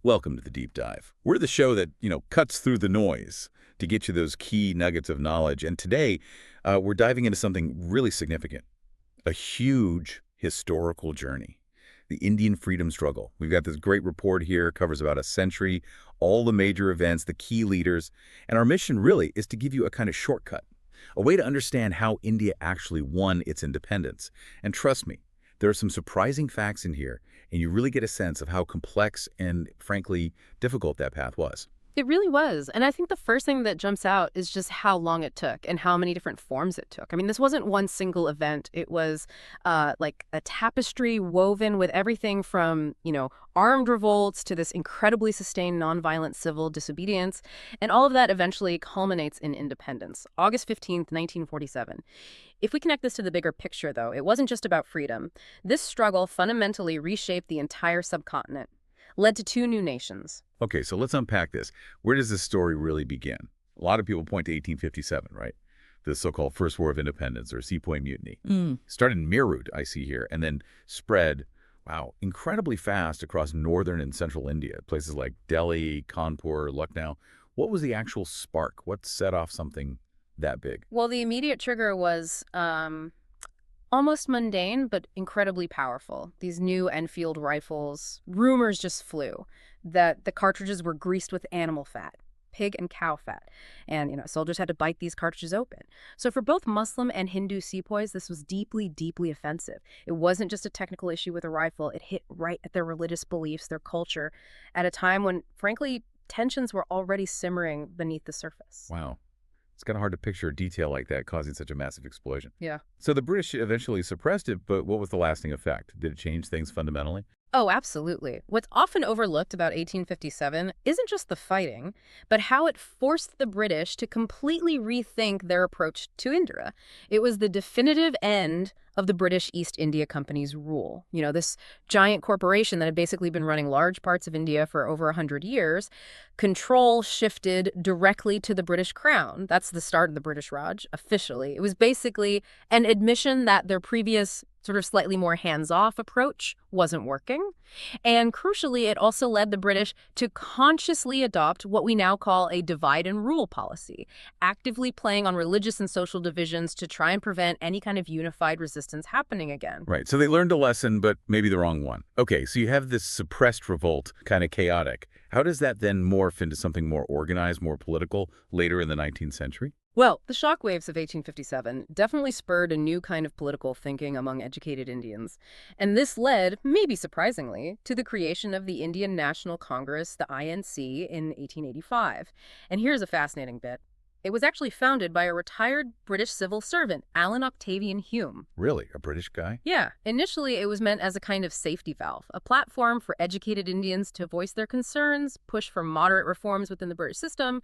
Welcome to the Deep Dive. We're the show that, cuts through the noise to get you those key nuggets of knowledge. And today, we're diving into something really significant, a huge historical journey, the Indian freedom struggle. We've got this great report here, covers about a century, all the major events, the key leaders. And our mission really is to give you a kind of shortcut, a way to understand how India actually won its independence. And trust me, there are some surprising facts in here, and you really get a sense of how complex and, frankly, difficult that path was. It really was. And I think the first thing that jumps out is just how long it took and how many different forms it took. I mean, this wasn't one single event. It was like a tapestry woven with everything from, armed revolts to this incredibly sustained nonviolent civil disobedience. And all of that eventually culminates in independence, August 15th, 1947. If we connect this to the bigger picture, though, it wasn't just about freedom. This struggle fundamentally reshaped the entire subcontinent, led to two new nations. Okay, so let's unpack this. Where does this story really begin? A lot of people point to 1857, right? The so-called First War of Independence, or Sepoy Mutiny. Started in Meerut, I see here, and then spread, wow, incredibly fast across northern and central India, places like Delhi, Kanpur, Lucknow. What was the actual spark? What set off something that big? Well, the immediate trigger was almost mundane, but incredibly powerful. These new Enfield rifles, rumors just flew that the cartridges were greased with animal fat, pig and cow fat. And, soldiers had to bite these cartridges open. So for both Muslim and Hindu sepoys, this was deeply, deeply offensive. It wasn't just a technical issue with a rifle. It hit right at their religious beliefs, their culture, at a time when, frankly, tensions were already simmering beneath the surface. Wow. It's kind of hard to picture a detail like that causing such a massive explosion. Yeah. So the British eventually suppressed it, but what was the lasting effect? Did it change things fundamentally? Oh, absolutely. What's often overlooked about 1857 isn't just the fighting, but how it forced the British to completely rethink their approach to India. It was the definitive end of the British East India Company's rule. This giant corporation that had basically been running large parts of India for over 100 years, control shifted directly to the British Crown. That's the start of the British Raj, officially. It was basically an admission that their previous sort of slightly more hands-off approach wasn't working. And crucially, it also led the British to consciously adopt what we now call a divide and rule policy, actively playing on religious and social divisions to try and prevent any kind of unified resistance happening again. Right. So they learned a lesson, but maybe the wrong one. Okay, so you have this suppressed revolt, kind of chaotic. How does that then morph into something more organized, more political later in the 19th century? Well, the shockwaves of 1857 definitely spurred a new kind of political thinking among educated Indians. And this led, maybe surprisingly, to the creation of the Indian National Congress, the INC, in 1885. And here's a fascinating bit. It was actually founded by a retired British civil servant, Alan Octavian Hume. Really? A British guy? Yeah, initially it was meant as a kind of safety valve, a platform for educated Indians to voice their concerns, push for moderate reforms within the British system.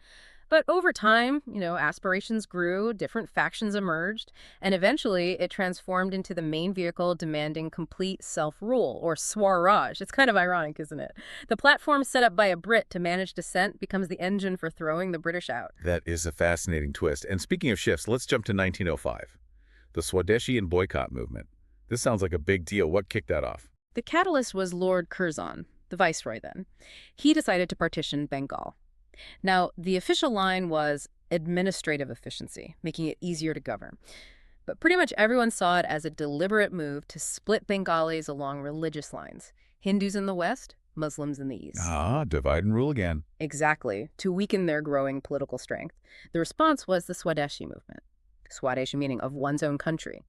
But over time, aspirations grew, different factions emerged, and eventually it transformed into the main vehicle demanding complete self-rule, or Swaraj. It's kind of ironic, isn't it? The platform set up by a Brit to manage dissent becomes the engine for throwing the British out. That is a fascinating twist. And speaking of shifts, let's jump to 1905. The Swadeshi and Boycott Movement. This sounds like a big deal. What kicked that off? The catalyst was Lord Curzon, the viceroy then. He decided to partition Bengal. Now, the official line was administrative efficiency, making it easier to govern. But pretty much everyone saw it as a deliberate move to split Bengalis along religious lines. Hindus in the west, Muslims in the east. Ah, divide and rule again. Exactly, to weaken their growing political strength. The response was the Swadeshi movement. Swadeshi meaning of one's own country.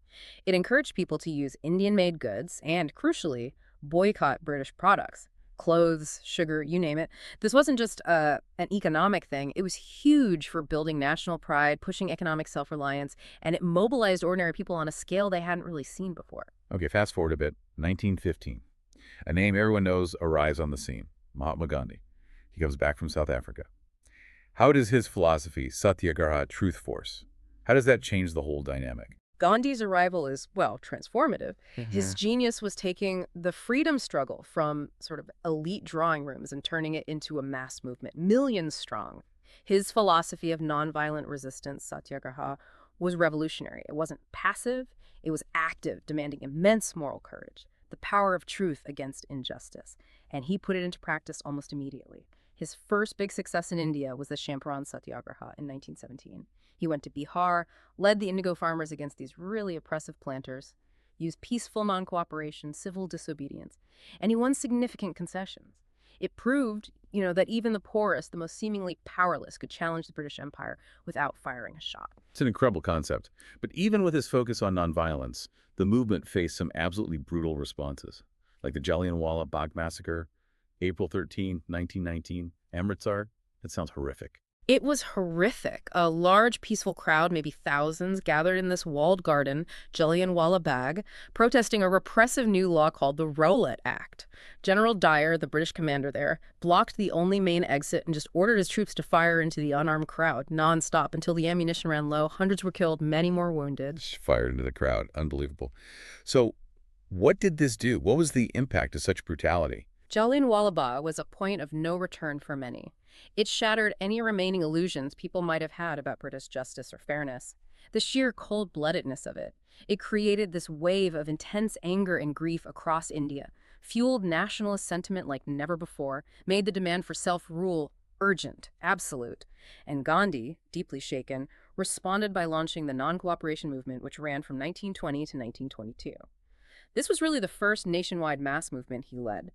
It encouraged people to use Indian-made goods and, crucially, boycott British products. Clothes, sugar, you name it. This wasn't just an economic thing. It was huge for building national pride, pushing economic self-reliance, and it mobilized ordinary people on a scale they hadn't really seen before. Okay, fast forward a bit. 1915. A name everyone knows arrives on the scene. Mahatma Gandhi. He comes back from South Africa. How does his philosophy, Satyagraha, truth force, how does that change the whole dynamic? Gandhi's arrival is, well, transformative. His genius was taking the freedom struggle from sort of elite drawing rooms and turning it into a mass movement, millions strong. His philosophy of nonviolent resistance, Satyagraha, was revolutionary. It wasn't passive, it was active, demanding immense moral courage, the power of truth against injustice. and he put it into practice almost immediately. His first big success in India was the Salt Satyagraha in 1917. He went to Bihar, led the indigo farmers against these really oppressive planters, used peaceful non-cooperation, civil disobedience, and he won significant concessions. It proved, that even the poorest, the most seemingly powerless, could challenge the British Empire without firing a shot. It's an incredible concept. But even with his focus on nonviolence, the movement faced some absolutely brutal responses, like the Jallianwala Bagh Massacre, April 13, 1919, Amritsar. It sounds horrific. It was horrific. A large, peaceful crowd, maybe thousands, gathered in this walled garden, Jallianwala Bagh, protesting a repressive new law called the Rowlatt Act. General Dyer, the British commander there, blocked the only main exit and just ordered his troops to fire into the unarmed crowd nonstop until the ammunition ran low. Hundreds were killed, many more wounded. Fired into the crowd. Unbelievable. So what did this do? What was the impact of such brutality? Jallianwala Bagh was a point of no return for many. It shattered any remaining illusions people might have had about British justice or fairness. The sheer cold-bloodedness of it. It created this wave of intense anger and grief across India, fueled nationalist sentiment like never before, made the demand for self-rule urgent, absolute. And Gandhi, deeply shaken, responded by launching the Non-Cooperation Movement, which ran from 1920 to 1922. This was really the first nationwide mass movement he led.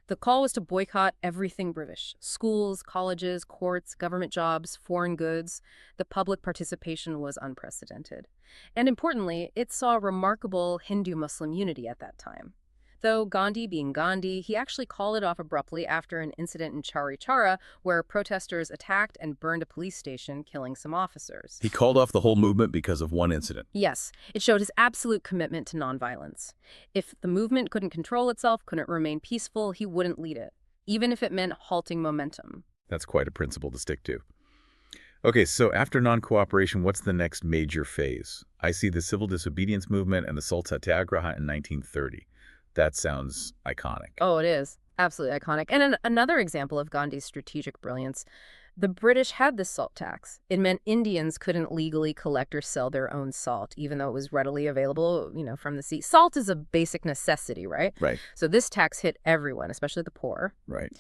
The call was to boycott everything British: schools, colleges, courts, government jobs, foreign goods. The public participation was unprecedented. And importantly, it saw remarkable Hindu-Muslim unity at that time. Though Gandhi being Gandhi, he actually called it off abruptly after an incident in Chauri Chara where protesters attacked and burned a police station, killing some officers. He called off the whole movement because of one incident. Yes, it showed his absolute commitment to nonviolence. If the movement couldn't control itself, couldn't remain peaceful, he wouldn't lead it, even if it meant halting momentum. That's quite a principle to stick to. Okay, so after non-cooperation, what's the next major phase? I see the civil disobedience movement and the Salt Satyagraha in 1930. That sounds iconic. Oh, it is. Absolutely iconic. And another example of Gandhi's strategic brilliance, the British had this salt tax. It meant Indians couldn't legally collect or sell their own salt, even though it was readily available, from the sea. Salt is a basic necessity, right? Right. So this tax hit everyone, especially the poor. Right.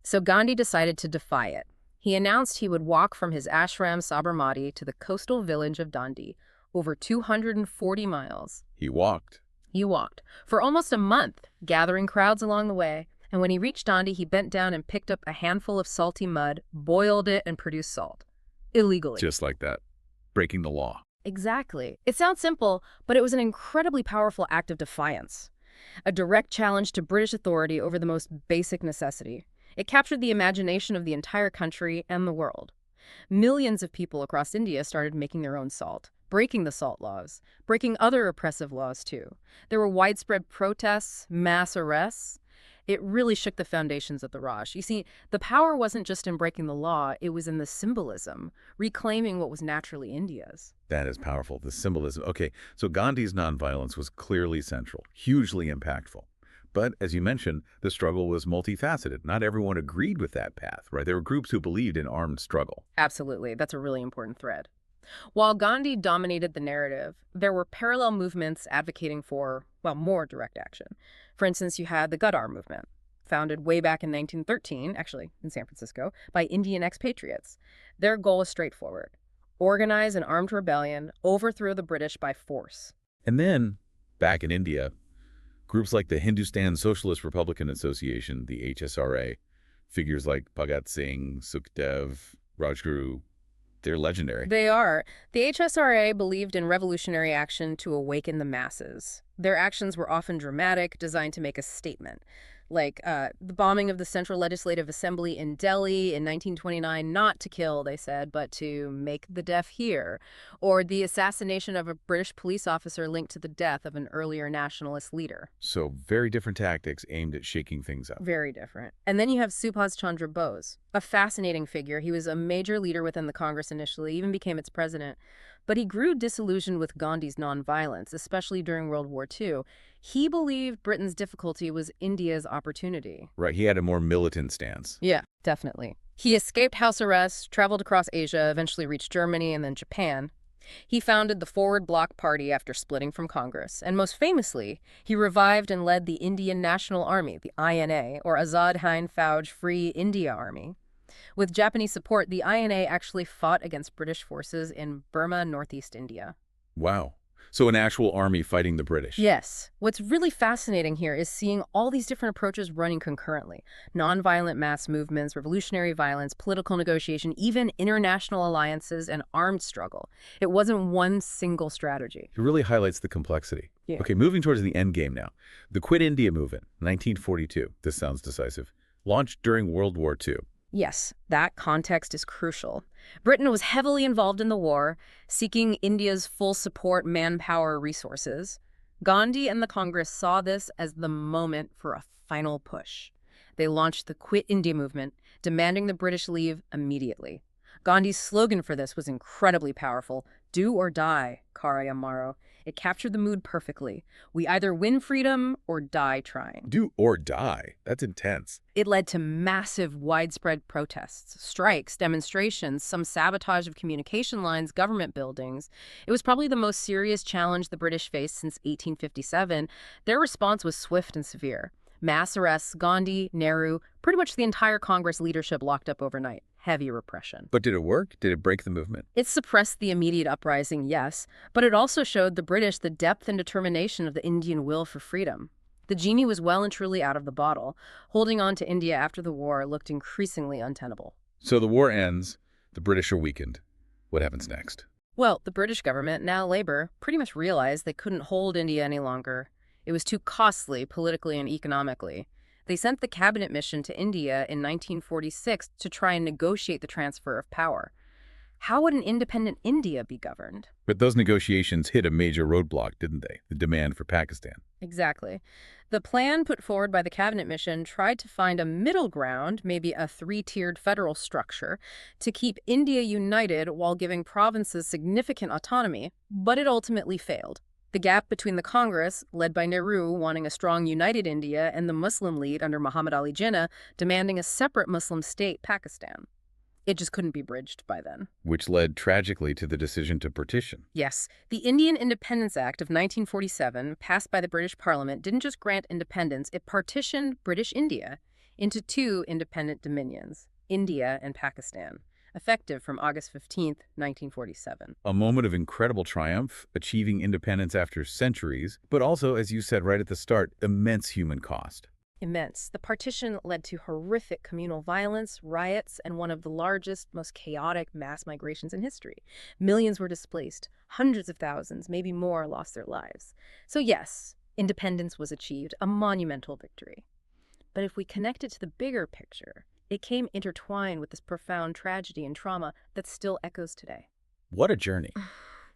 So Gandhi decided to defy it. He announced he would walk from his ashram Sabarmati to the coastal village of Dandi, over 240 miles. He walked. He walked for almost a month, gathering crowds along the way. And when he reached Dandi, he bent down and picked up a handful of salty mud, boiled it, and produced salt. Illegally. Just like that. Breaking the law. Exactly. It sounds simple, but it was an incredibly powerful act of defiance. A direct challenge to British authority over the most basic necessity. It captured the imagination of the entire country and the world. Millions of people across India started making their own salt, breaking the salt laws, breaking other oppressive laws too. There were widespread protests, mass arrests. It really shook the foundations of the Raj. You see, the power wasn't just in breaking the law, it was in the symbolism, reclaiming what was naturally India's. That is powerful, the symbolism. Okay, so Gandhi's nonviolence was clearly central, hugely impactful. But as you mentioned, the struggle was multifaceted. Not everyone agreed with that path, right? There were groups who believed in armed struggle. Absolutely. That's a really important thread. While Gandhi dominated the narrative, there were parallel movements advocating for, more direct action. For instance, you had the Ghadar movement, founded way back in 1913, actually in San Francisco, by Indian expatriates. Their goal was straightforward: organize an armed rebellion, overthrow the British by force. And then, back in India, groups like the Hindustan Socialist Republican Association, the HSRA, figures like Bhagat Singh, Sukhdev, Rajguru, they're legendary. They are. The HSRA believed in revolutionary action to awaken the masses. Their actions were often dramatic, designed to make a statement. Like the bombing of the Central Legislative Assembly in Delhi in 1929, not to kill, they said, but to make the deaf hear. Or the assassination of a British police officer linked to the death of an earlier nationalist leader. So very different tactics aimed at shaking things up. Very different. And then you have Subhas Chandra Bose, a fascinating figure. He was a major leader within the Congress initially, even became its president. But he grew disillusioned with Gandhi's nonviolence, especially during World War II. He believed Britain's difficulty was India's opportunity. Right, he had a more militant stance. Yeah, definitely. He escaped house arrest, traveled across Asia, eventually reached Germany and then Japan. He founded the Forward Bloc Party after splitting from Congress, and most famously, he revived and led the Indian National Army, the INA, or Azad Hind Fauj Free India Army. With Japanese support, the INA actually fought against British forces in Burma, northeast India. Wow. So an actual army fighting the British. Yes. What's really fascinating here is seeing all these different approaches running concurrently. Nonviolent mass movements, revolutionary violence, political negotiation, even international alliances and armed struggle. It wasn't one single strategy. It really highlights the complexity. Yeah. Okay, moving towards the end game now. The Quit India movement, 1942. This sounds decisive. Launched during World War II. Yes, that context is crucial. Britain was heavily involved in the war, seeking India's full support, manpower, resources. Gandhi and the Congress saw this as the moment for a final push. They launched the Quit India movement, demanding the British leave immediately. Gandhi's slogan for this was incredibly powerful: "Do or die, Kare Amaro." It captured the mood perfectly. We either win freedom or die trying. Do or die. That's intense. It led to massive, widespread protests, strikes, demonstrations, some sabotage of communication lines, government buildings. It was probably the most serious challenge the British faced since 1857. Their response was swift and severe. Mass arrests, Gandhi, Nehru, pretty much the entire Congress leadership locked up overnight. Heavy repression. But did it work? Did it break the movement? It suppressed the immediate uprising, yes, but it also showed the British the depth and determination of the Indian will for freedom. The genie was well and truly out of the bottle. Holding on to India after the war looked increasingly untenable. So the war ends, the British are weakened. What happens next? Well, the British government, now Labour, pretty much realized they couldn't hold India any longer. It was too costly politically and economically. They sent the cabinet mission to India in 1946 to try and negotiate the transfer of power. How would an independent India be governed? But those negotiations hit a major roadblock, didn't they? The demand for Pakistan. Exactly. The plan put forward by the cabinet mission tried to find a middle ground, maybe a three-tiered federal structure, to keep India united while giving provinces significant autonomy, but it ultimately failed. The gap between the Congress, led by Nehru wanting a strong united India, and the Muslim lead under Muhammad Ali Jinnah demanding a separate Muslim state, Pakistan. It just couldn't be bridged by then. Which led tragically to the decision to partition. Yes, the Indian Independence Act of 1947, passed by the British Parliament, didn't just grant independence, it partitioned British India into two independent dominions, India and Pakistan, effective from August 15, 1947. A moment of incredible triumph, achieving independence after centuries, but also, as you said right at the start, immense human cost. Immense. The partition led to horrific communal violence, riots, and one of the largest, most chaotic mass migrations in history. Millions were displaced. Hundreds of thousands, maybe more, lost their lives. So yes, independence was achieved, a monumental victory. But if we connect it to the bigger picture, it came intertwined with this profound tragedy and trauma that still echoes today. What a journey.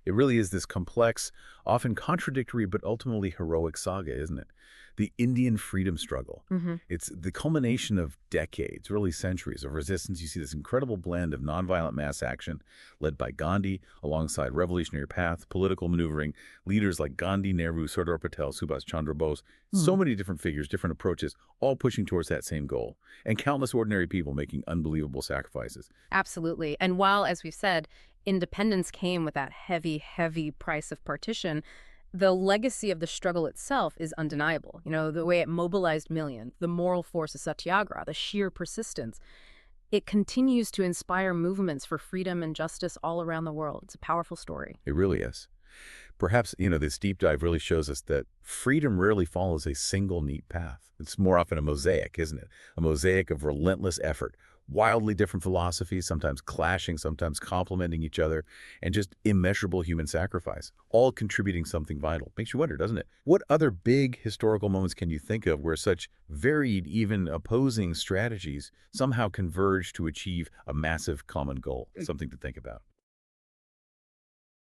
It really is this complex, often contradictory, but ultimately heroic saga, isn't it? The Indian freedom struggle. It's the culmination of decades, really centuries of resistance. You see this incredible blend of nonviolent mass action led by Gandhi alongside revolutionary path, political maneuvering, leaders like Gandhi, Nehru, Sardar Patel, Subhash Chandra Bose, so many different figures, different approaches, all pushing towards that same goal, and countless ordinary people making unbelievable sacrifices. Absolutely. And while, as we've said, independence came with that heavy, heavy price of partition, the legacy of the struggle itself is undeniable. You know, the way it mobilized millions, the moral force of Satyagraha, the sheer persistence. It continues to inspire movements for freedom and justice all around the world. It's a powerful story. It really is. Perhaps, this deep dive really shows us that freedom rarely follows a single neat path. It's more often a mosaic, isn't it? A mosaic of relentless effort, wildly different philosophies, sometimes clashing, sometimes complementing each other, and just immeasurable human sacrifice, all contributing something vital. Makes you wonder, doesn't it? What other big historical moments can you think of where such varied, even opposing strategies somehow converge to achieve a massive common goal? Something to think about.